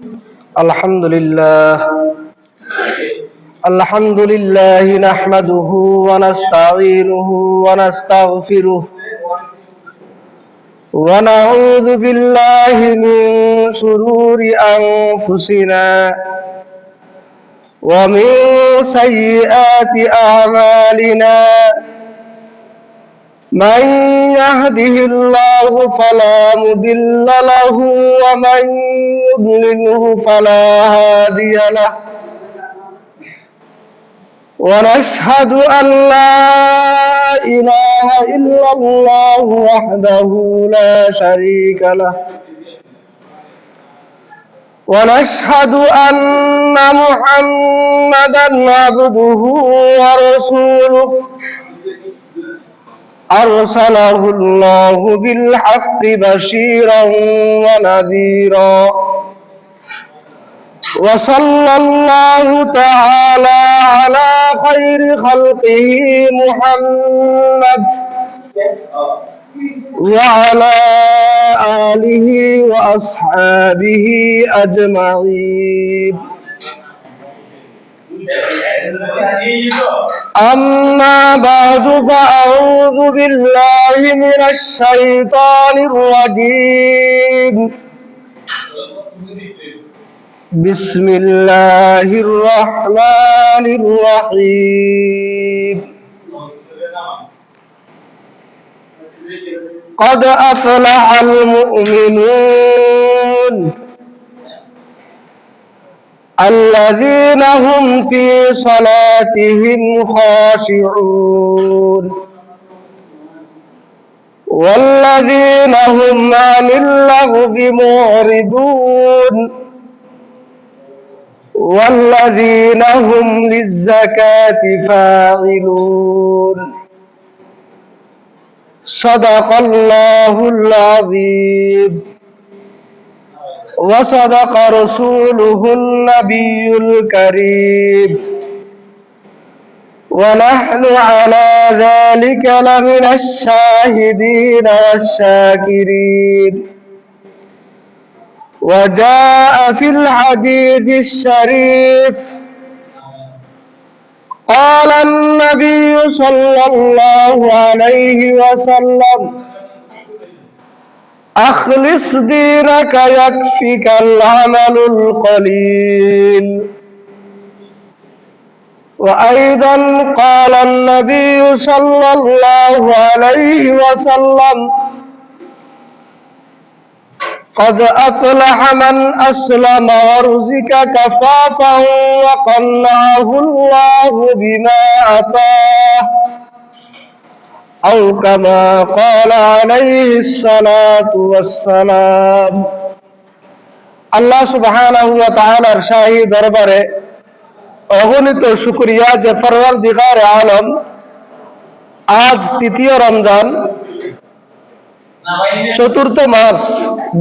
الحمد لله نحمده ونستعينه ونستغفره ونعوذ بالله من شرور أنفسنا ومن سيئات أعمالنا من يهده الله فلا مضل له ومن يضلله فلا هادي له ونشهد أن لا إله إلا الله وحده لا شريك له ونشهد أن محمدا عبده ورسوله أرسله الله بالحق بشيرا ونذيرا وصلى الله تعالى على خير خلقه محمد وعلى آله وأصحابه أجمعين أما بعد فأعوذ بالله من الشيطان الرجيم بسم الله الرحمن الرحيم قد أفلح المؤمنون الذين هم في صلاتهم خاشعون والذين هم عن اللغو معرضون والذين هم للزكاة فاعلون صدق الله العظيم وصدق رسوله النبي الكريم ونحن على ذلك لمن الشاهدين والشاكرين وجاء في الحديث الشريف قال النبي صلى الله عليه وسلم أخلص دينك يكفك العمل القليل وأيضا قال النبي صلى الله عليه وسلم قد أفلح من أسلم ورزق كفافا وقنعه الله بما أتاه أو كما قال عليه الصلاة والسلام আল্লাহ সুবহানাহু ওয়া তাআলার শাহী দরবারে অগণিত শুকরিয়া যে পরওয়ারদিগারে আলম আজ তৃতীয় রমজান 4 মার্চ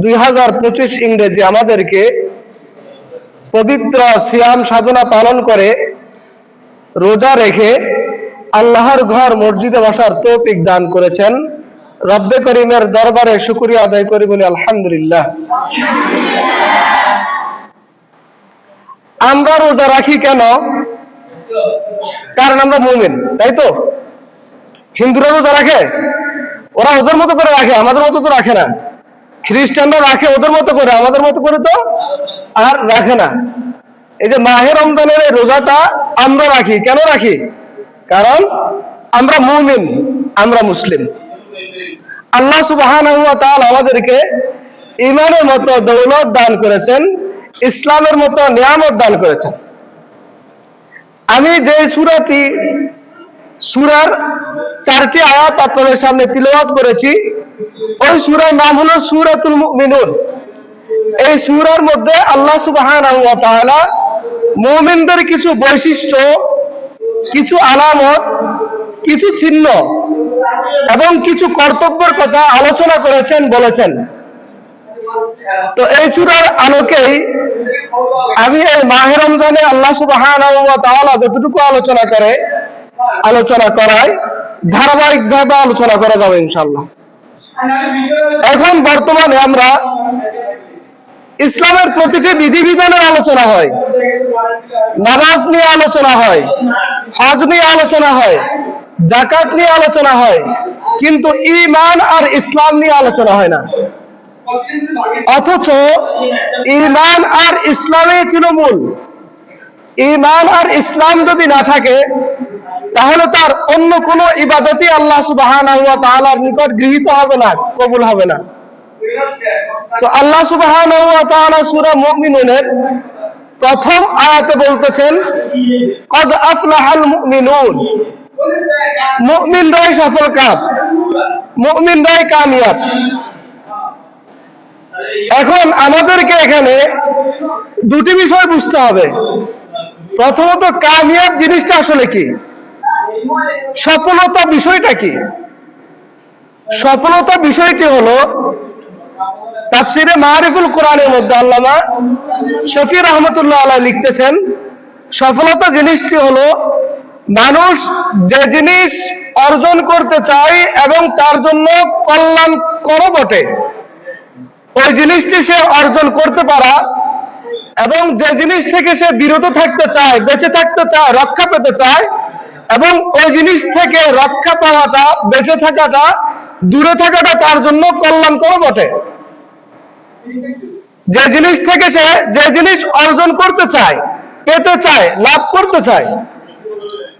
2025 ইংরেজি আমাদেরকে পবিত্র সিয়াম সাধনা পালন করে রোজা রেখে আল্লাহর ঘর মসজিদে বসার তৌফিক দান করেছেন। রব্বে করিমের দরবারে শুকরিয়া আদায় করি বলি আলহামদুলিল্লাহ। আমরা রোজা রাখি কেন? কারণ আমরা মুমিন, তাই তো? হিন্দুরা রোজা রাখে, ওরা ওদের মতো করে রাখে, আমাদের মতো তো রাখে না। খ্রিস্টানরা রাখে ওদের মতো করে, আমাদের মতো করে তো আর রাখে না। এই যে মাহে রমজানের এই রোজাটা আমরা রাখি, কেন রাখি? কারণ আমরা মুমিন, আমরা মুসলিম। আল্লাহ সুবহানাহু ওয়া তাআলা আমাদেরকে ঈমানের মতো দৌলত দান করেছেন, ইসলামের মতো নিয়ামত দান করেছেন। আমি যে সূরার 4টি আয়াত আপনাদের সামনে তিলাওয়াত করেছি, ওই সূরার নাম হলো সূরাতুল মুমিনুন। এই সূরার মধ্যে আল্লাহ সুবহানাহু ওয়া তাআলা মুমিনদের কিছু বৈশিষ্ট্য, কিছু আলামত, কিছু চিহ্ন এবং কিছু কর্তব্যের কথা আলোচনা করেছেন, বলেছেন। তো এই সূরার আলোকেই আমি এই মাহে রমজানে আল্লাহ সুবহানাহু ওয়া তাআলা যতটুকু আলোচনা করায় ধারাবাহিকভাবে আলোচনা করা যাবে ইনশাআল্লাহ। এখন বর্তমানে আমরা ইসলামের প্রতিটি বিধিবিধানের আলোচনা হয়, নামাজ নিয়ে আলোচনা হয়, হজ নিয়ে আলোচনা হয়, যাকাত নিয়ে আলোচনা হয়, কিন্তু ঈমান আর ইসলাম নিয়ে আলোচনা হয় না। অথচ ঈমান আর ইসলামই ছিল মূল। ঈমান আর ইসলাম যদি না থাকে তাহলে তার অন্য কোনো ইবাদতই আল্লাহ সুবহানাহু ওয়া তাআলার নিকট গৃহীত হবে না, কবুল হবে না। তো আল্লাহ সুবহানাহু ওয়া তাআলা সূরা মুমিনুনের প্রথম আয়াতে বলতেছেন, ক্বাদ আফলাহাল মুমিনুন, মুমিনরাই সফল কাম, মুমিনরাই কামিয়াব। এখন আমাদেরকে এখানে দুটি বিষয় বুঝতে হবে। প্রথমত, কামিয়াব জিনিসটা আসলে কি, সফলতা বিষয়টা কি। সফলতা বিষয়টি হলো, তাফসিরে মারিফুল কোরআনের মধ্যে আল্লামা শফি রহমতুল্লাহ আলাইহি লিখতেছেন, সফলতা জিনিসটি হলো মানুষ যে জিনিস অর্জন করতে চায় এবং তার জন্য কল্যাণকর বটে, ওই জিনিসটি সে অর্জন করতে পারা, এবং যে জিনিস থেকে সে বিরত থাকতে চায়, বেঁচে থাকতে চায়, রক্ষা পেতে চায়, এবং ওই জিনিস থেকে রক্ষা পাওয়াটা, বেঁচে থাকাটা, দূরে থাকাটা তার জন্য কল্যাণকর বটে। যে জিনিস থেকে সে যে জিনিস অর্জন করতে চায়, পেতে চায়, লাভ করতে চায়,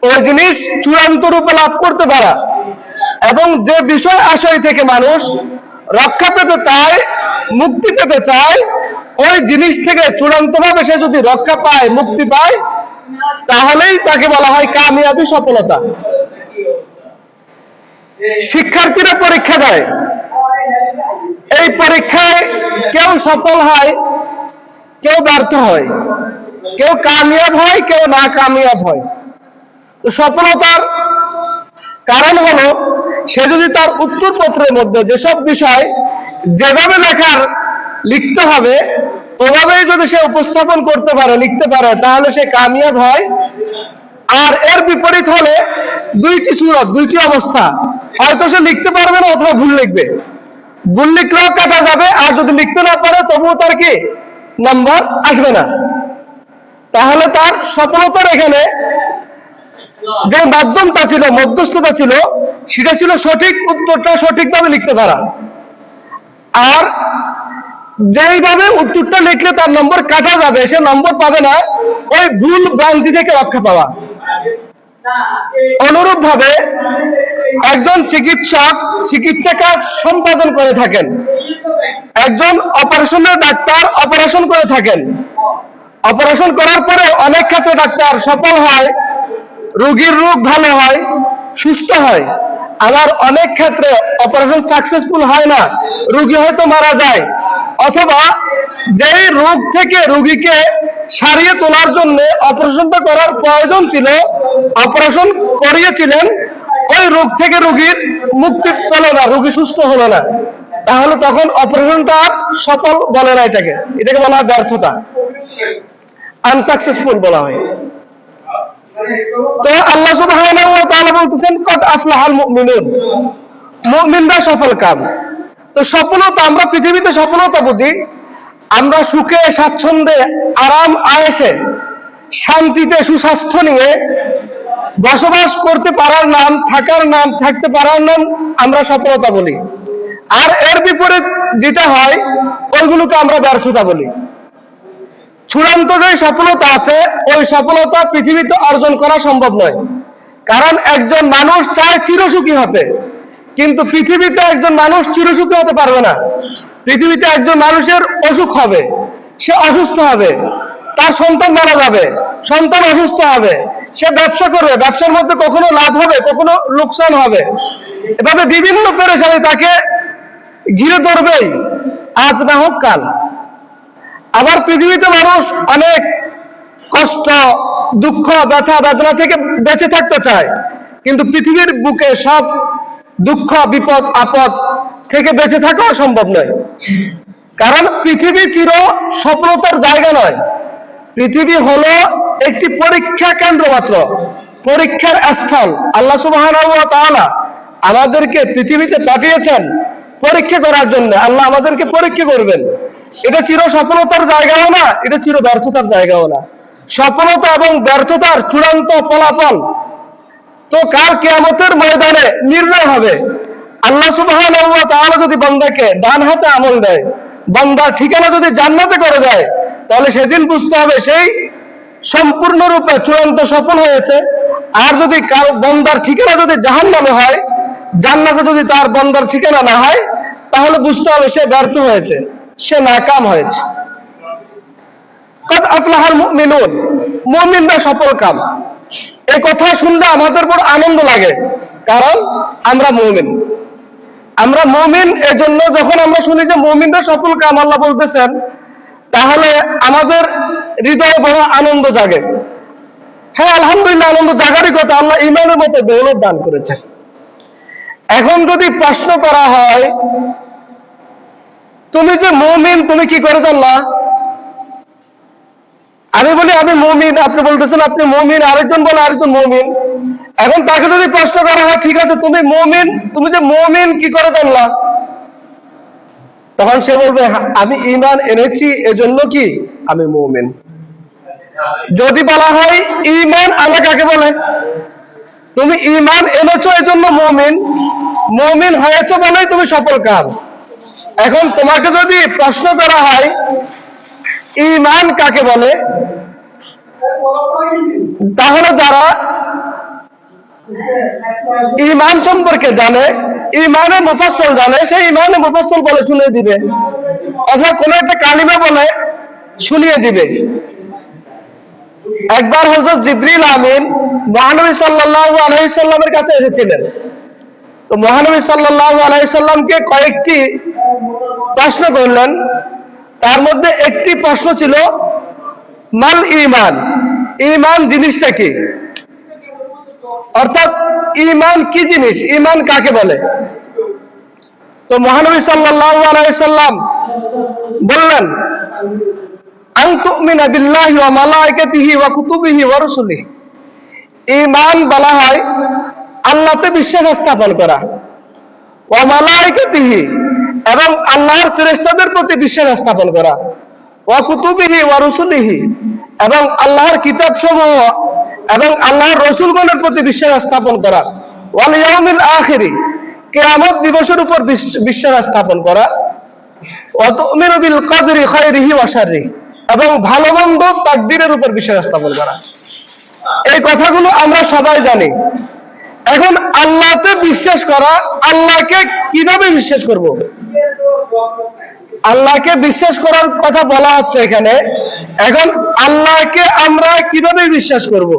ওই জিনিস চূড়ান্ত রূপে লাভ করতে পারা, এবং যে বিষয় আশয় থেকে মানুষ রক্ষা পেতে চায়, মুক্তি পেতে চায়, ওই জিনিস থেকে চূড়ান্তভাবে সে যদি রক্ষা পায়, মুক্তি পায়, তাহলেই তাকে বলা হয় কামিয়াবি, সফলতা। শিক্ষার্থীরা পরীক্ষা দেয়, এই পরীক্ষায় কেউ সফল হয়, কেউ ব্যর্থ হয়, কেউ কামিয়াব হয়, কেউ না কামিয়াব হয়। তো সফলতার কারণ হলো, সে যদি তার উত্তরপত্রের মধ্যে যেসব বিষয় যেভাবে লিখতে হবে ওভাবেই যদি সে উপস্থাপন করতে পারে, লিখতে পারে, তাহলে সে কামিয়াব হয়। আর এর বিপরীত হলে দুইটি সুরত, দুইটি অবস্থা, হয়তো সে লিখতে পারবে না অথবা ভুল লিখবে, ভুল লিখলেও কাটা যাবে, আর যদি লিখতে না পারে তবুও তার কি নাম্বার আসবে না। তাহলে তার সফলতার এখানে যে মাধ্যমটা ছিল, মধ্যস্থতা ছিল, সেটা ছিল সঠিক উত্তরটা সঠিকভাবে লিখতে পারা। আর যেইভাবে উত্তরটা লিখলে তার নম্বর কাটা যাবে, সে নম্বর পাবে না, ওই ভুল ভ্রান্তি থেকে রক্ষা পাওয়া। অনুরূপ ভাবে একজন চিকিৎসক চিকিৎসা কাজ সম্পাদন করে থাকেন, একজন অপারেশনের ডাক্তার অপারেশন করে থাকেন। অপারেশন করার পরে অনেক ক্ষেত্রে ডাক্তার সফল হয়, রোগীর রোগ ভালো হয়, সুস্থ হয়। আবার অনেক ক্ষেত্রে অপারেশন সাকসেসফুল হয় না, রোগী হয়তো মারা যায়, অথবা যেই রোগ থেকে রোগীকে সারিয়ে তোলার জন্য অপারেশনটা করার প্রয়োজন ছিল, অপারেশন করিয়েছিলেন, ওই রোগ থেকে রোগীর মুক্তি পেল না, রোগী সুস্থ হলো না, তাহলে তখন অপারেশনটা সফল বলে না, এটাকে বলা হয় ব্যর্থতা, আনসাকসেসফুল বলা হয়। তো আল্লাহ সুবহানাহু ওয়া তাআলা বলতেছেন, ক্বাদ আফলাহাল মুমিনুন, মুমিনরা সফল কাম। তো সফলতা, আমরা পৃথিবীতে সফলতা বুঝি আমরা সুখে স্বাচ্ছন্দ্যে আরাম আয়েশে শান্তিতে সুস্বাস্থ্য নিয়ে বসবাস করতে পারার নাম, থাকার নাম, থাকতে পারার নাম আমরা সফলতা বলি। আর এর বিপরীত যেটা হয় ওইগুলোকে আমরা ব্যর্থতা বলি। চূড়ান্ত যে সফলতা আছে ওই সফলতা পৃথিবীতে অর্জন করা সম্ভব নয়। কারণ একজন মানুষ চায় চিরসুখী হতে, কিন্তু পৃথিবীতে একজন মানুষ চিরসুখী হতে পারবে না। পৃথিবীতে একজন মানুষের অসুখ হবে, সে অসুস্থ হবে, তার সন্তান মারা যাবে, সন্তান অসুস্থ হবে, সে ব্যবসা করবে, ব্যবসার মধ্যে কখনো লাভ হবে, কখনো লোকসান হবে, এভাবে বিভিন্ন পেরেশানি তাকে ঘিরে ধরবেই, আজ না হোক কাল। আবার পৃথিবীতে মানুষ অনেক কষ্ট, দুঃখ, ব্যথা, বেদনা থেকে বেঁচে থাকতে চায়, কিন্তু পৃথিবীর বুকে সব দুঃখ, বিপদ, আপদ থেকে বেঁচে থাকাও সম্ভব নয়। কারণ পৃথিবী চির সফলতার জায়গা নয়, পৃথিবী হলো একটি পরীক্ষা কেন্দ্র মাত্র, পরীক্ষার স্থল। আল্লাহ সুবহানাহু ওয়া তাআলা আমাদেরকে পৃথিবীতে পাঠিয়েছেন পরীক্ষা করার জন্য। আল্লাহ আমাদেরকে পরীক্ষা করবেন, এটা চির সফলতার জায়গাও না, এটা চির ব্যর্থতার জায়গাও না। সফলতা এবং ব্যর্থতার চূড়ান্ত ফলাফল তো কাল কিয়ামতের ময়দানে নির্ণয় হবে। আল্লাহ সুবহানাহু ওয়া তাআলা যদি বান্দাকে ডান হাতে আমল দেয়, বান্দার ঠিকানা যদি জান্নাতে করে দেয়, তাহলে সেদিন বুঝতে হবে সেই সম্পূর্ণরূপে চূড়ান্ত সফল হয়েছে। আর যদি বান্দার ঠিকানা যদি জাহান্নামে হয়, জান্নাতে যদি তার বান্দার ঠিকানা না হয়, তাহলে বুঝতে হবে সে ব্যর্থ হয়েছে, সে নাকাম হয়েছে। কাদ আফলাহাল মুমিনুন, মুমিনরা সফল কাম। এই কথা শুনলে আমাদের বড় আনন্দ লাগে, কারণ আমরা মুমিন। আমরা মুমিন, এজন্য যখন আমরা শুনি যে মুমিনরা সফল কাম আল্লাহ বলতেছেন, তাহলে আমাদের হৃদয়ে বড় আনন্দ জাগে। হ্যাঁ, আলহামদুলিল্লাহ, আনন্দ জাগারই কথা। আল্লাহ ঈমানের মতো দৌলত দান করেছেন। এখন যদি প্রশ্ন করা হয়, তুমি যে মুমিন, তুমি কি করে জানলা? আমি বলি আমি মুমিন, আপনি বলতেছেন আপনি মুমিন, আরেকজন বলে আরেকজন মুমিন। এখন তাকে যদি প্রশ্ন করা হয়, ঠিক আছে তুমি মুমিন, তুমি যে মুমিন কি করে জানলা? তখন সে বলবে আমি ঈমান এনেছি, এজন্য কি আমি মুমিন। যদি বলা হয় ঈমান আল্লাহ কাকে বলে, তুমি ঈমান এনেছো এজন্য মুমিন, মুমিন হয়েছো বলেই তুমি সফল কাম। এখন তোমাকে যদি প্রশ্ন করা হয় ঈমান কাকে বলে, তাহলে যারা ঈমান সম্পর্কে জানে, ঈমানে মুফাসসল জানে, সেই ঈমানে মুফাসসল বলে শুনিয়ে দিবে, অথবা কোন একটা কালিমা বলে শুনিয়ে দিবে। একবার হযরত জিবরিল আমিন মহানবী সাল্লাল্লাহু আলাইহি সাল্লামের কাছে এসেছিলেন। তো মহানবী সাল্লাল্লাহু আলাইহি সাল্লামকে কয়েকটি প্রশ্ন করলেন। তার মধ্যে একটি প্রশ্ন ছিল মাল ঈমান, ঈমান জিনিসটা কি, অর্থাৎ ঈমান কি জিনিস, ঈমান কাকে বলে। তো মহানবী সাল্লাল্লাহু আলাইহি সাল্লাম বললেন আন তুমিনা বিল্লাহি ওয়া মালাইকাতিহি ওয়া কুতুবিহি ওয়া রুসুলিহি। ঈমান বলা হয় আল্লাহতে বিশ্বাস স্থাপন করা, ওয়া মালাইকাতিহি এবং আল্লাহর ফেরেশতাদের প্রতি বিশ্বাস স্থাপন করা, ওয়া কুতুবিহি ওয়া রুসুলিহি এবং আল্লাহর কিতাবসমূহ এবং আল্লাহর রাসূলগণের প্রতি বিশ্বাস স্থাপন করা, ওয়াল ইয়াউমিল আখিরি কিয়ামত দিবসের উপর বিশ্বাস স্থাপন করা, ওয়া তুমিনু বিল কদরি খায়রিহি ওয়া শাররিহি এবং ভালো মন্দ তাকদীরের উপর বিশ্বাস স্থাপন করা। এই কথাগুলো আমরা সবাই জানি। এখন আল্লাহতে বিশ্বাস করা, আল্লাহকে কিভাবে বিশ্বাস করব? আল্লাহকে বিশ্বাস করার কথা বলা হচ্ছে এখানে। এখন আল্লাহকে আমরা কিভাবে বিশ্বাস করব?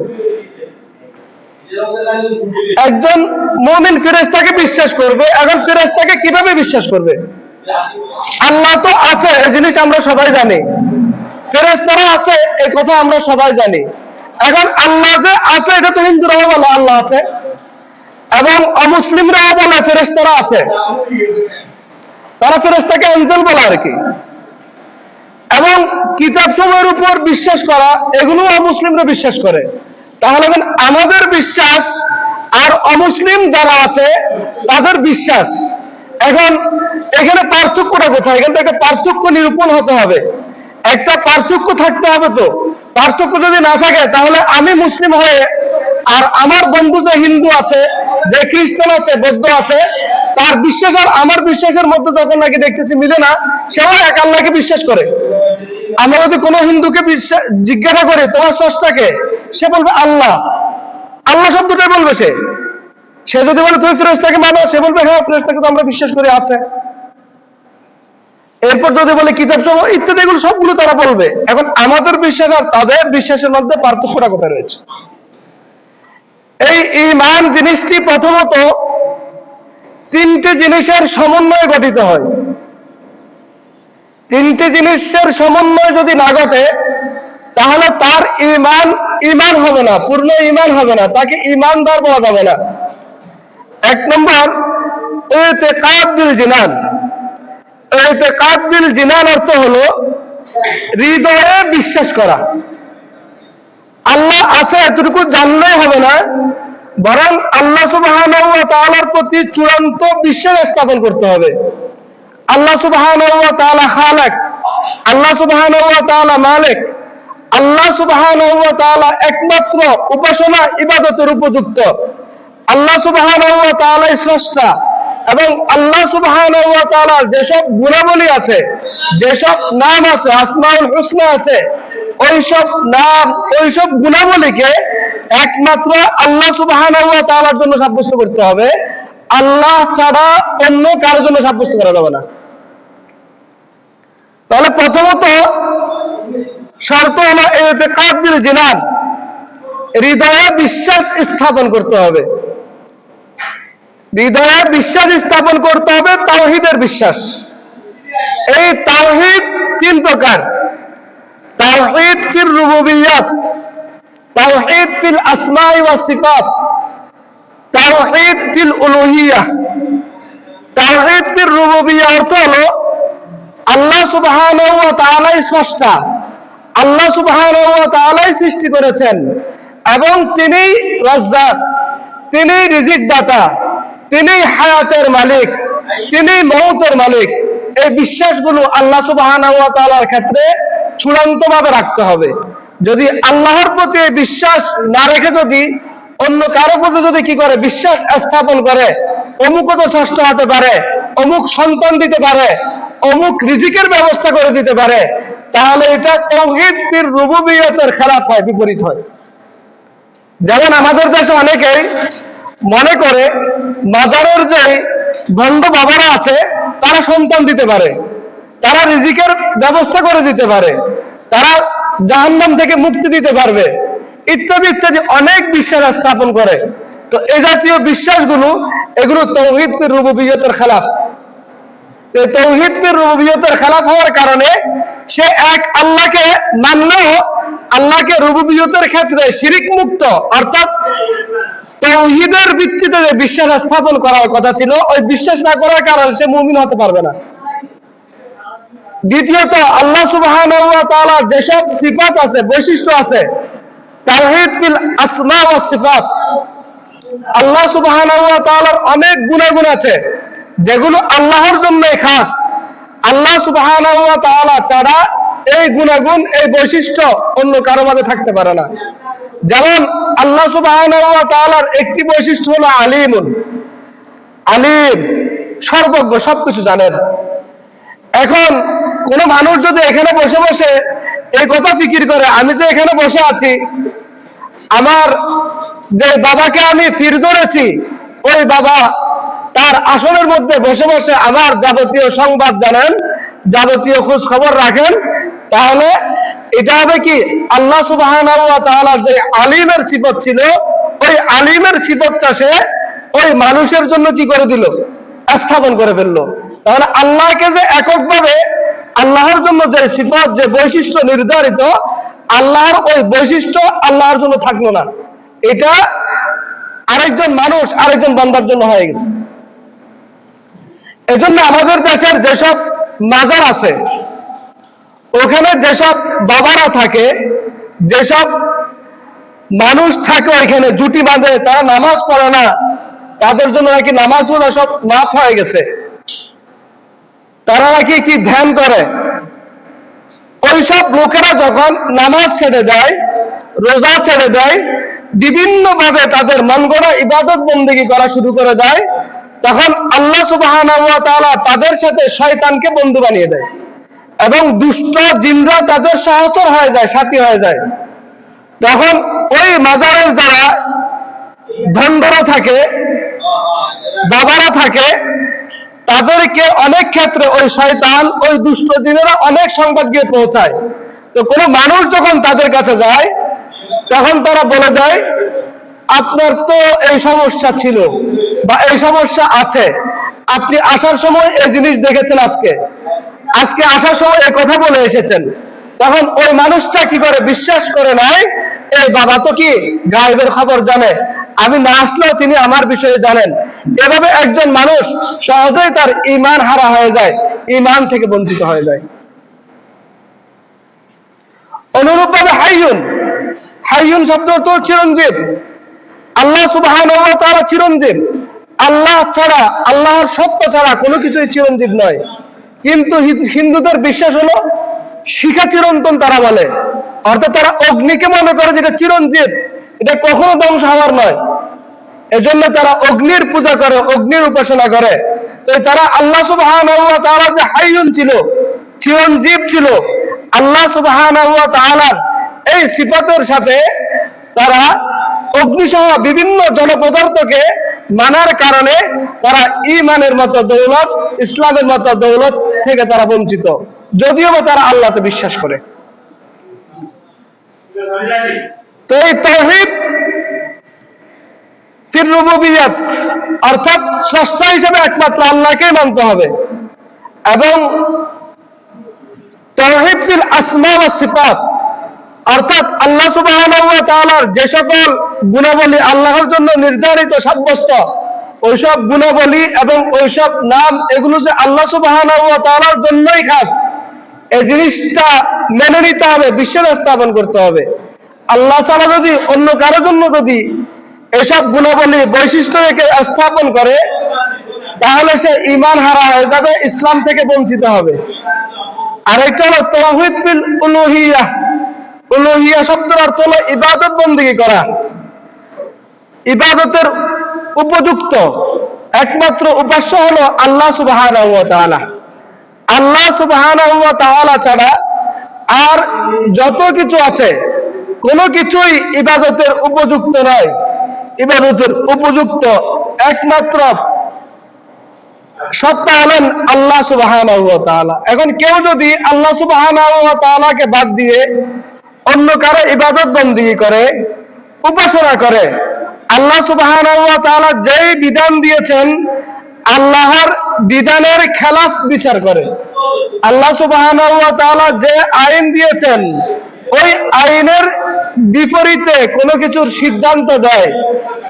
একজন মুমিন ফেরেশতাকে বিশ্বাস করবে। এখন ফেরেশতাকে কিভাবে বিশ্বাস করবে? আল্লাহ তো আছে, এই জিনিস আমরা সবাই জানি। ফেরেশতারা আছে, এই কথা আমরা সবাই জানি। এখন আল্লাহ যে আছে, এটা তো হিন্দুরাও বলে আল্লাহ আছে, এবং অমুসলিমরাও বলে ফেরেশতারা আছে। তারা ফেরেশতাকে এঞ্জেল বলে আর কি। এবং কিতাব সমূহের উপর বিশ্বাস করা, এগুলো অমুসলিমরা বিশ্বাস করে। তাহলে এখন আমাদের বিশ্বাস আর অমুসলিম যারা আছে তাদের বিশ্বাস, এখন এখানে পার্থক্যটা কোথায়? এখান থেকে পার্থক্য নিরূপণ হতে হবে, একটা পার্থক্য থাকতে হবে। তো পার্থক্য যদি না থাকে, তাহলে আমি মুসলিম হয়ে আর আমার বন্ধু যে হিন্দু আছে, যে খ্রিস্টান আছে, বৌদ্ধ আছে, তার বিশ্বাস আর আমার বিশ্বাসের মধ্যে যখন নাকি দেখতেছি মিলে না, সেও এক আল্লাহকে বিশ্বাস করে। আমরা যদি কোনো হিন্দুকে জিজ্ঞাসা করি তোমার স্রষ্টাকে, সে বলবে আল্লাহ, আল্লাহ শব্দটাই বলবে সে। সে যদি বলে তুমি ফেরেশতাকে মানো, সে বলবে হ্যাঁ ফেরেশতাকে তো আমরা বিশ্বাস করি আছে। এরপর যদি বলে কিতাব সমূহ ইত্যাদি, এগুলো সবগুলো তারা বলবে। এখন আমাদের বিশ্বাস আর তাদের বিশ্বাসের মধ্যে পার্থক্যটা কোথায় রয়েছে? এই ঈমান জিনিসটি প্রথমত তিনটে জিনিসের সমন্বয়ে গঠিত হয়। তিনটে জিনিসের সমন্বয় যদি না ঘটে, তাহলে তার ঈমান ঈমান হবে না, পূর্ণ ঈমান হবে না, তাকে ঈমানদার বলা যাবে না। এক নম্বর ইতিকাদ বিল জিনান। ইতিকাদ বিল জিনান অর্থ হলো হৃদয়ে বিশ্বাস করা। আল্লাহ আছে এতটুকু জানলেই হবে না, বরং আল্লাহ সুবহানাহু ওয়া তাআলার প্রতি চূড়ান্ত বিশ্বাস স্থাপন করতে হবে। আল্লাহ সুবহানাহু ওয়া তাআলা খালেক, আল্লাহ সুবহানাহু ওয়া তাআলা মালিক, আল্লাহ সুবহানাহু ওয়া তাআলা একমাত্র উপাসনা ইবাদতের উপযুক্ত, আল্লাহ সুবহানাহু ওয়া তাআলা স্রষ্টা, এবং আল্লাহ সুবহানাহু ওয়া তাআলার যেসব গুণাবলী আছে, যেসব নাম আছে, আসমাউল হুসনা আছে, ওইসব নাম, ওইসব গুণাবলীকে একমাত্র আল্লাহ সুবহানাহু ওয়া তাআলার জন্য সাব্যস্ত করতে হবে, আল্লাহ ছাড়া অন্য কারোর জন্য সাব্যস্ত করা যাবে না। তাহলে প্রথমত শর্ত হলো ইতিকাদ বিল জিনান, হৃদয়ে বিশ্বাস স্থাপন করতে হবে, হৃদয়ে বিশ্বাস স্থাপন করতে হবে, তাওহীদের বিশ্বাস। এই তাওহীদ তিন প্রকার: তাওহীদ ফিল রুবুবিয়্যাত, তাওহীদ ফিল আসমাই ওয়াস সিফাত, তাওহীদ ফিল উলুহিয়্যাহ। তাওহীদ ফিল রুবুবিয়্যাহ অর্থ হলো আল্লাহ সুবহানাহু ওয়া তাআলাই স্রষ্টা, আল্লাহ সুবহানাহু ওয়া তাআলাই সৃষ্টি করেছেন, এবং তিনি রাজ্জাক, তিনি রিজিক দাতা, তিনি হায়াতের মালিক, তিনি মউতের মালিক। এই বিশ্বাসগুলো আল্লাহ সুবহানাহু ওয়া তাআলার ক্ষেত্রে চূড়ান্তভাবে রাখতে হবে। যদি আল্লাহর প্রতি বিশ্বাস না রেখে যদি অন্য কারো প্রতি যদি কি করে বিশ্বাস স্থাপন করে, অমুক তো স্রষ্টা হতে পারে, অমুক সন্তান দিতে পারে, অমুক রিজিকের ব্যবস্থা করে দিতে পারে, তাহলে এটা তাওহীদ ফির রুবুবিয়্যাতের খেলাফ হয়, বিপরীত হয়। যেমন আমাদের দেশে অনেকেই মনে করে মাজারের যে ভণ্ড বাবারা আছে তারা সন্তান দিতে পারে, তারা রিজিকের ব্যবস্থা করে দিতে পারে, তারা জাহান্নাম থেকে মুক্তি দিতে পারবে, ইত্যাদি ইত্যাদি অনেক বিশ্বাস স্থাপন করে। তো এই জাতীয় বিশ্বাসগুলো, এগুলো তাওহীদ ফির রুবুবিয়্যাতের খেলাফ। তাওহীদ ফির রুবুবিয়্যাতের খেলাফ হওয়ার কারণে সে এক আল্লাহকে মানলেও আল্লাহকে রুবুবিয়্যাতের ক্ষেত্রে শিরিক মুক্ত, অর্থাৎ তাওহীদের ভিত্তিতে যে বিশ্বাস স্থাপন করার কথা ছিল, ওই বিশ্বাস না করার কারণে সে মুমিন হতে পারবে না। দ্বিতীয়ত, আল্লাহ সুবহানাহু ওয়া তাআলার যেসব সিফাত আছে, বৈশিষ্ট্য আছে, তাওহীদ ফিল আসমা ওয়াস সিফাত, আল্লাহ সুবহানাহু ওয়া তাআলার অনেক গুণাগুণ আছে যেগুলো আল্লাহর জন্যই খাস, আল্লাহ সুবহানাহু ওয়া তাআলা ছাড়া এই গুণাগুণ, এই বৈশিষ্ট্য অন্য কারো মাঝে থাকতে পারে না। যেমন আল্লাহ সুবহানাহু ওয়া তাআলার একটি বৈশিষ্ট্য হলো আলিমুন, আলিম, সর্বজ্ঞ, সবকিছু জানেন। এখন কোন মানুষ যদি এখানে বসে বসে এই কথা ফিকির করে, আমি যে এখানে বসে আছি, আমার যে বাবাকে আমি ফির ধরেছি, ওই বাবা তার আসনের মধ্যে বসে বসে আমার যাবতীয় সংবাদ জানেন, যাবতীয় খোঁজ খবর রাখেন, তাহলে এটা হবে কি, আল্লাহ সুবহানাহু ওয়া তাআলার যে আলিমের সিফত ছিল, ওই আলিমের সিফতটা সে ওই মানুষের জন্য কি করে দিল, স্থাপন করে ফেললো। তাহলে আল্লাহকে যে এককভাবে আল্লাহর জন্য যে সিফত, যে বৈশিষ্ট্য নির্ধারিত, আল্লাহর ওই বৈশিষ্ট্য আল্লাহর জন্য থাকলো না, এটা আরেকজন মানুষ, আরেকজন বান্দার জন্য হয়ে গেছে। এজন্য আমাদের দেশের যেসব মাজার আছে, ওখানে যেসব বাবারা থাকে, যেসব মানুষ থাকে ওইখানে জুটি বাঁধে, তারা নামাজ পড়ে না, তাদের জন্য নাকি নামাজ পড়া সব মাফ হয়ে গেছে, তারা নাকি কি ধ্যান করে। ওইসব লোকেরা যখন নামাজ ছেড়ে দেয়, রোজা ছেড়ে দেয়, বিভিন্ন ভাবে তাদের মন গড়া ইবাদত বন্দেগী করা শুরু করে দেয়, তখন আল্লাহ সুবহানাহু ওয়া তাআলা তাদের সাথে শয়তানকে বন্ধু বানিয়ে দেয়, এবং দুষ্ট জিনরা তাদের সহচর হয়ে যায়, সাথী হয়ে যায়। তখন ওই মাজারের যারা ভণ্ডরা থাকে, বাবারা থাকে, তাদেরকে অনেক ক্ষেত্রে ওই শয়তান, ওই দুষ্ট জিনেরা অনেক সংবাদ গিয়ে পৌঁছায়। তো কোনো মানুষ যখন তাদের কাছে যায়, তখন তারা বলে দেয়, আপনার তো এই সমস্যা ছিল বা এই সমস্যা আছে, আপনি আসার সময় এই জিনিস দেখেছেন, আজকে আসার সময় এই কথা বলে এসেছেন। তখন ওই মানুষটা কি করে, বিশ্বাস করে নেয়, এই বাবা তো কি গায়েবের খবর জানে, আমি না আসলেও তিনি আমার বিষয়ে জানেন। এভাবে একজন মানুষ সহজেই তার ঈমান হারা হয়ে যায়, ঈমান থেকে বঞ্চিত হয়ে যায়। অনুরূপভাবে হাইয়ুন, হাইয়ুন শব্দ তো চিরঞ্জীব, আল্লাহ সুবহানাহু ওয়া তাআলা চিরঞ্জীব, আল্লাহ ছাড়া, আল্লাহর সত্য ছাড়া কোনো কিছুই চিরঞ্জীব নয়। কিন্তু হিন্দুদের বিশ্বাস হলো শিখা চিরন্তন তারা বলে, অর্থাৎ তারা অগ্নিকে মনে করে যেটা চিরঞ্জীব, এটা কখনো ধ্বংস হওয়ার নয়। এজন্য তারা অগ্নির পূজা করে, অগ্নির উপাসনা করে। তো তারা আল্লাহ সুবহানাহু ওয়া তাআলা যে হাইয়ুন ছিল, চিরঞ্জীব ছিল, আল্লাহ সুবহানাহু ওয়া তাআলার এই সিফাতের সাথে তারা অগ্নিসহ বিভিন্ন জড় পদার্থকে মানার কারণে তারা ঈমানের মতো দৌলত, ইসলামের মতো দৌলত থেকে তারা বঞ্চিত, যদিও বা তারা আল্লাহতে বিশ্বাস করে। তো এই তাওহীদ ফির রুবুবিয়্যাত, অর্থাৎ স্রষ্টা হিসেবে একমাত্র আল্লাহকেই মানতে হবে, এবং তাওহীদ ফিল আসমা ওয়াস সিফাত, অর্থাৎ আল্লাহ সুবহানাহু ওয়া তাআলার যে সকল গুণাবলী আল্লাহর জন্য নির্ধারিত সাব্যস্ত, ওইসব গুণাবলী এবং ওইসব নাম, এগুলো যে আল্লাহ সুবহানাহু ওয়া তাআলার জন্যই খাস, এই জিনিসটা মেনে নিতে হবে, বিশ্বাস স্থাপন করতে হবে। আল্লাহ ছাড়া যদি অন্য কারো জন্য যদি এসব গুণাবলী বৈশিষ্ট্য রেখে স্থাপন করে, তাহলে সে ঈমান হারা হয়ে যাবে, ইসলাম থেকে বঞ্চিত হবে। আরেকটা হলো তাওহীদ ফিল উলুহিয়্যাহ। উলুহিয়্যাহ শব্দের অর্থ হলো ইবাদত বন্দেগী করা। ইবাদতের উপযুক্ত একমাত্র উপাস্য হলো আল্লাহ সুবহানাহু ওয়া তাআলা। আল্লাহ সুবহানাহু ওয়া তাআলা ছাড়া আর যত কিছু আছে কোনো কিছুই ইবাদতের উপযুক্ত নয়। ইবাদতের উপযুক্ত একমাত্র সত্তা হলেন আল্লাহ সুবহানাহু ওয়া তাআলা। এখন কেউ যদি আল্লাহ সুবহানাহু ওয়া তাআলাকে বাদ দিয়ে অন্য কারো ইবাদত বন্দেগী করে, উপাসনা করে, আল্লাহ সুবহানাহু ওয়া তাআলা যেই বিধান দিয়েছেন আল্লাহর বিধানের খেলাফ বিচার করে, আল্লাহ সুবহানাহু ওয়া তাআলা যে আইন দিয়েছেন ওই আইনের বিপরীতে কোনো কিছুর সিদ্ধান্ত দেয়,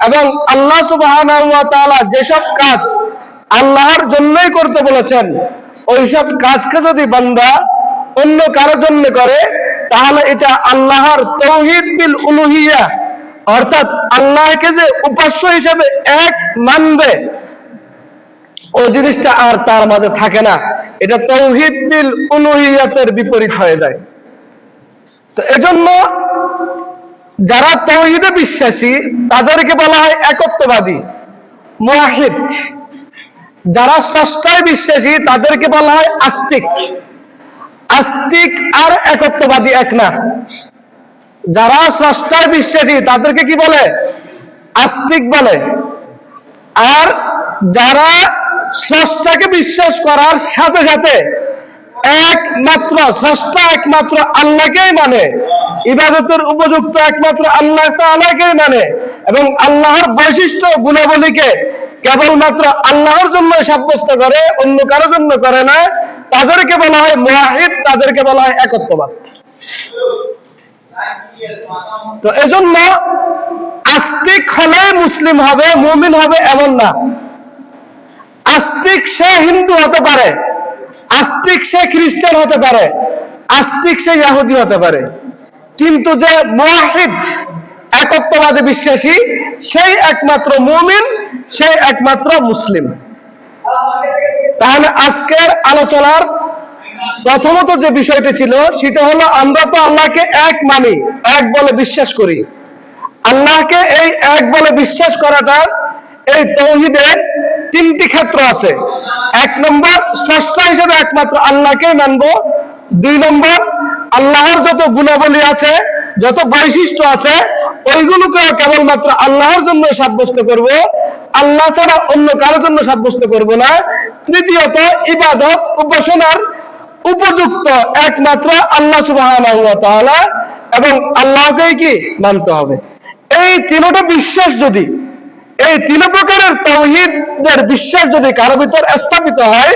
এবং আল্লাহ সুবহানাহু ওয়া তাআলা যেসব কাজ আল্লাহর জন্যই করতে বলেছেন ওইসব কাজকে যদি বান্দা অন্য কারোর জন্য করে, তাহলে এটা আল্লাহর তাওহীদ বিল উলুহিয়্যাহ, অর্থাৎ আল্লাহকে যে উপাস্য হিসেবে এক মানবে, ওই জিনিসটা আর তার মাঝে থাকে না। এটা তাওহীদ বিল উলুহিয়্যাতের বিপরীত হয়ে যায়। তো এজন্য যারা তাওহীদে বিশ্বাসী তাদেরকে বলা হয় একত্ববাদী, মুওয়াহিদ। যারা স্রষ্টায় বিশ্বাসী তাদেরকে বলা হয় আস্তিক। আস্তিক আর একত্ববাদী এক না। যারা স্রষ্টায় বিশ্বাসী তাদেরকে কি বলে? আস্তিক বলে। আর যারা স্রষ্টাকে বিশ্বাস করার সাথে সাথে একমাত্র স্রষ্টা একমাত্র আল্লাহকেই মানে, ইবাদতের উপযুক্ত একমাত্র আল্লাহ তাআলাকেই মানে, এবং আল্লাহর বৈশিষ্ট্য গুণাবলীকে কেবলমাত্র আল্লাহর জন্য সাব্যস্ত করে, অন্য কারোর জন্য করে না, তাদেরকে বলা হয় মুওয়াহিদ, তাদেরকে বলা হয় একত্ববাদ। তো এজন্য আস্তিক হলে মুসলিম হবে, মুমিন হবে এমন না। আস্তিক সে হিন্দু হতে পারে, আস্তিক সে খ্রিস্টান হতে পারে, আস্তিক সে ইহুদি হতে পারে, কিন্তু যে মুওয়াহিদ একত্ববাদে বিশ্বাসী সেই একমাত্র মুমিন, সেই একমাত্র মুসলিম। তাহলে আজকের আলোচনার প্রথমত যে বিষয়টি ছিল সেটা হলো আমরা তো আল্লাহকে এক মানি, এক বলে বিশ্বাস করি। আল্লাহকে এই এক বলে বিশ্বাস করাটার এই তাওহীদের তিনটি ক্ষেত্র আছে। এক নম্বর, স্রষ্টা হিসেবে একমাত্র আল্লাহকেই মানবো। দুই নম্বর, আল্লাহর যত গুণাবলী আছে, যত বৈশিষ্ট্য আছে, ওইগুলোকে কেবলমাত্র আল্লাহর জন্য সাব্যস্ত করব, আল্লাহ ছাড়া অন্য কারোর জন্য সাব্যস্ত করব না। তৃতীয়ত, ইবাদত উপাসনার উপযুক্ত একমাত্র আল্লাহ সুবহানাহু ওয়া তাআলা, এবং আল্লাহকেই কি মানতে হবে। এই তিনটা বিশ্বাস যদি, এই তিন প্রকারের তাওহীদের বিশ্বাস যদি কারো ভিতর স্থাপিত হয়,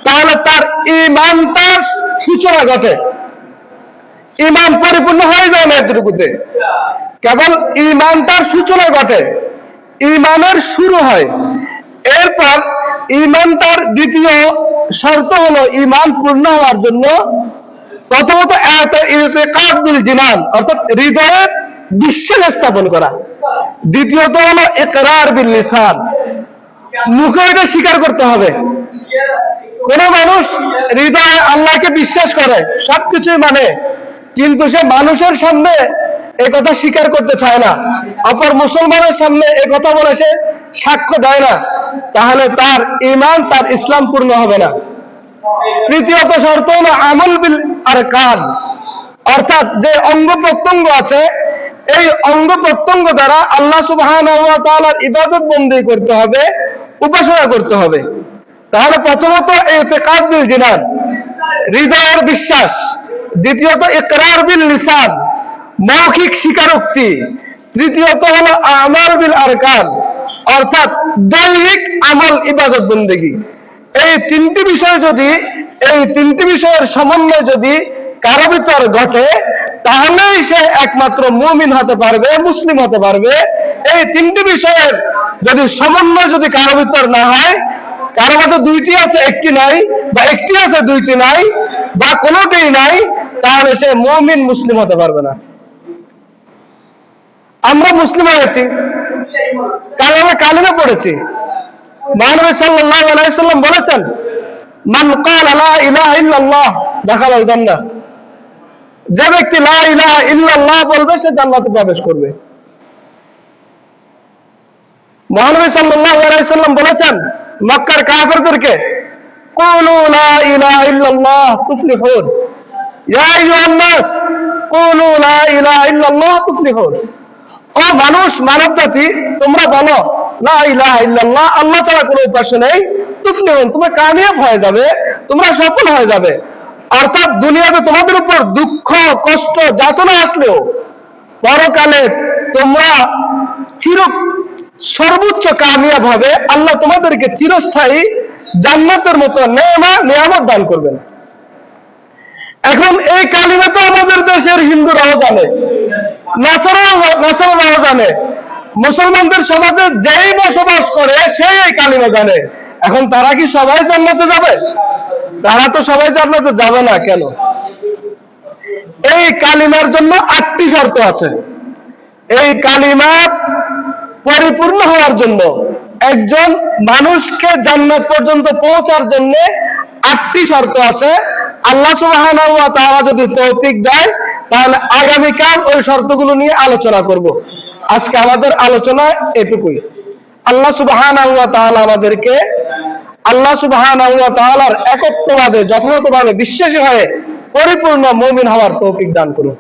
তাহলে তার ঈমানটার সূচনা ঘটে। ঈমান পরিপূর্ণ হয়ে যায় না এতটুকুতে, কেবল ঈমানটার সূচনা ঘটে, ঈমানের শুরু হয়। এরপর ঈমানটার দ্বিতীয় শর্ত হলো, ঈমান পূর্ণ হওয়ার জন্য প্রথমত ইতিকাদ বিল জিনান, অর্থাৎ হৃদয়ে বিশ্বাস স্থাপন করা। দ্বিতীয়ত হলো ইকরার বিল লিসান, মুখে এটা স্বীকার করতে হবে। কোন মানুষ হৃদয়ে আল্লাহকে বিশ্বাস করে, সবকিছুই মানে, কিন্তু সে মানুষের সামনে এই কথা স্বীকার করতে চায় না, অপর মুসলমানের সামনে এই কথা বলে সে সাক্ষ্য দেয় না, তাহলে তার ঈমান, তার ইসলাম পূর্ণ হবে না। তৃতীয়ত শর্ত হলো আমল বিল আরকান, অর্থাৎ যে অঙ্গ প্রত্যঙ্গ আছে, এই অঙ্গ প্রত্যঙ্গ দ্বারা আল্লাহ সুবহানাহু ওয়া তাআলার ইবাদত বন্দেগী করতে হবে, উপাসনা করতে হবে। তাহলে প্রথমত ইতিকাদ বিল জিনান, হৃদয়ের বিশ্বাস। দ্বিতীয়ত ইকরার বিল লিসান, মৌখিক স্বীকারোক্তি। তৃতীয়ত হলো আমাল বিল আরকান, অর্থাৎ দৈহিক আমল, ইবাদত বন্দেগী। এই তিনটি বিষয়ের সমন্বয় যদি কারো ভিতর ঘটে, তাহলেই সে একমাত্র মুমিন হতে পারবে, মুসলিম হতে পারবে। এই তিনটি বিষয়ের যদি সমন্বয় যদি কারো ভিতর না হয়, কারো মধ্যে দুইটি আছে একটি নাই, বা একটি আছে দুইটি নাই, বা কোনোটাই নাই, তাহলে সে মুমিন, মুসলিম হতে পারবে না। আমরা মুসলিম হয়েছি, কালিমা পড়েছি। মহানবী সাল্লাল্লাহু আলাইহি সাল্লাম বলেছেন, মান ক্বালা লা ইলাহা ইল্লাল্লাহ দাখালাল জান্নাহ, যে ব্যক্তি লা ইলাহা ইল্লাল্লাহ বলবে সে জান্নাতে প্রবেশ করবে। মহানবী সাল্লাল্লাহু আলাইহি সাল্লাম বলেছেন মক্কার কাফেরদেরকে, কুলু লা ইলাহা ইল্লাল্লাহ তুফলিহুন, ইয়া আইয়ুহান নাস কুলু লা ইলাহা ইল্লাল্লাহ তুফলিহুন। ও মানুষ, মানব জাতি, তোমরা বলো লা ইলাহা ইল্লাল্লাহ, আল্লাহ ছাড়া কোনো উপাস্য নেই, তুফলিহুন, তোমরা কামিয়াব হয়ে যাবে, তোমরা সফল হয়ে যাবে। অর্থাৎ দুনিয়াতে তোমাদের উপর দুঃখ, কষ্ট, যাতনা আসলেও পরকালে তোমরা সর্বোচ্চ কামিয়াব হবে, আল্লাহ তোমাদেরকে চিরস্থায়ী জান্নাতের মতো নিয়ামত দান করবেন। এখন এই কালিমা তো আমাদের দেশের হিন্দুরাও জানে, নাসারাও জানে, মুসলমানদের সমাজে যেই বসবাস করে সেই এই কালিমা জানে। এখন তারা কি সবাই জান্নাতে যাবে? তারা তো সবাই জান্নাতে যাবে না। কেন? এই কালিমার জন্য 8টি শর্ত আছে। এই কালিমা পরিপূর্ণ হওয়ার জন্য, একজন মানুষকে জান্নাত পর্যন্ত পৌঁছার জন্য 8টি শর্ত আছে। আল্লাহ সুবহানাহু ওয়া তাআলা যদি তৌফিক দেয়, তাহলে আগামীকাল ওই শর্তগুলো নিয়ে আলোচনা করব। আজকে আমাদের আলোচনা এটুকুই। আল্লাহ সুবহানাহু ওয়া তাআলা আমাদেরকে আল্লাহ সুবহানাহু ওয়া তাআলার একত্ববাদে যথাযথভাবে বিশ্বাসী হয়ে পরিপূর্ণ মুমিন হওয়ার তৌফিক দান করুন।